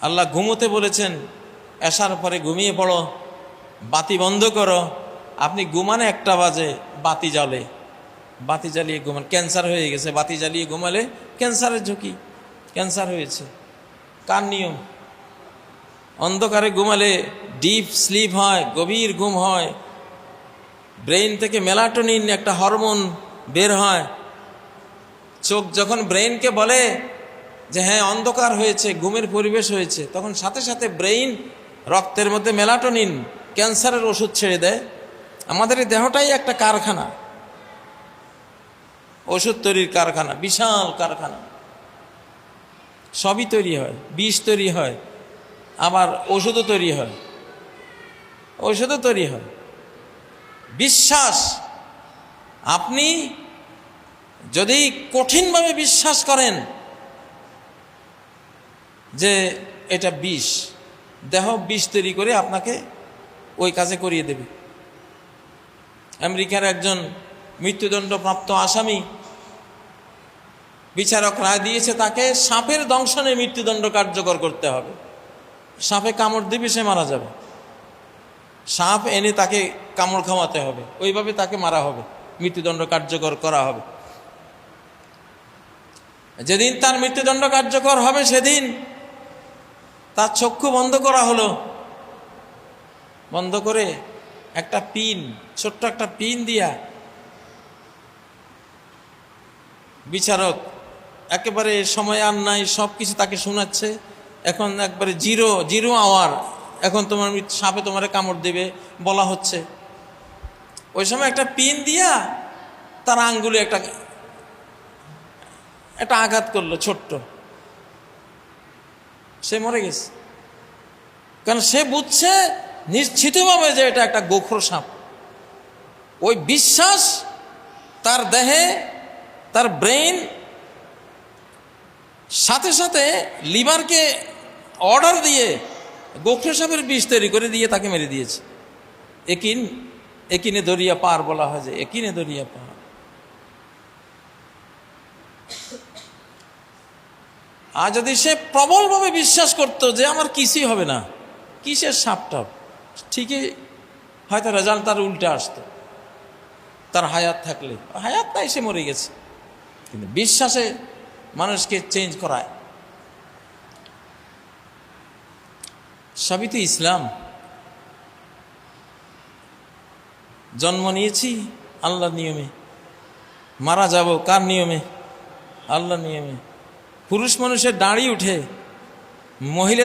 আল্লাহ ঘুমোতে বলেছেন, এশার পরে ঘুমিয়ে পড়ো, বাতি বন্ধ করো। আপনি ঘুমানে 1টা বাজে, বাতি জ্বলে, বাতি জ্বালিয়ে ঘুমান। ক্যান্সার হয়ে গেছে, বাতি জ্বালিয়ে ঘুমালে ক্যান্সারের ঝুঁকি, ক্যান্সার হয়েছে। কার নিয়ম? অন্ধকারে ঘুমালে ডিপ স্লিপ হয়, গভীর ঘুম হয়, ব্রেইন থেকে মেলাটোনিন একটা হরমোন বের হয়। চোখ যখন ব্রেইনকে বলে যে হ্যাঁ অন্ধকার হয়েছে, ঘুমের পরিবেশ হয়েছে, তখন সাথে সাথে ব্রেইন রক্তের মধ্যে মেলাটোনিন ক্যান্সারের ওষুধ ছেড়ে দেয়। আমাদের এই দেহটাই একটা কারখানা, ওষুধ তৈরির কারখানা, বিশাল কারখানা। সবই তৈরি হয়, বিষ তৈরি হয়, আবার ওষুধও তৈরি হয়, ওষুধও তৈরি হয়। বিশ্বাস, আপনি যদি কঠিনভাবে বিশ্বাস করেন যে এটা বিষ, দেহ বিষ তৈরি করে আপনাকে ওই কাজে করিয়ে দেবে। আমেরিকার একজন মৃত্যুদণ্ডপ্রাপ্ত আসামি, বিচারক রায় দিয়েছে তাকে সাপের দংশনে মৃত্যুদণ্ড কার্যকর করতে হবে। সাপে কামড় দিবে, সে মারা যাবে। সাপ এনে তাকে কামড় খাওয়াতে হবে, ওইভাবে তাকে মারা হবে, মৃত্যুদণ্ড কার্যকর করা হবে। যেদিন তার মৃত্যুদণ্ড কার্যকর হবে সেদিন তার চক্ষু বন্ধ করা হলো। বন্ধ করে একটা পিন, ছোট্ট একটা পিন দিয়া বিচারক একেবারে সময় আর নাই, সব কিছু তাকে শোনাচ্ছে। এখন একবারে জিরো আওয়ার, এখন তোমার সাপে তোমারে কামড় দেবে বলা হচ্ছে। ওই সময় একটা পিন দিয়া তার আঙ্গুলে একটা আঘাত করলো ছোট্ট, সে মরে গেছে। কারণ সে বুঝছে নিশ্চিতভাবে যে এটা একটা গোখর সাপ। ওই বিশ্বাস তার দেহে, তার ব্রেইন সাথে সাথে লিভারকে অর্ডার দিয়ে গোখর সাপের বিষ তৈরি করে দিয়ে তাকে মেরে দিয়েছে। একিনে দরিয়া পার বলা হয়, যে একিনে দরিয়া পার। আর যদি সে প্রবলভাবে বিশ্বাস করত যে আমার কিছুই হবে না, কিসের সাপটাপ, ঠিকই হয়তো রেজাল্ট তার উল্টে আসতো, তার হায়াত থাকলে। হায়াত নাই, সে মরে গেছে। কিন্তু বিশ্বাসে মানুষকে চেঞ্জ করায়। সবই তো ইসলাম। জন্ম নিয়েছি আল্লাহর নিয়মে, মারা যাব কার নিয়মে? আল্লাহর নিয়মে। পুরুষ মানুষের দাড়ি উঠে, মহিলা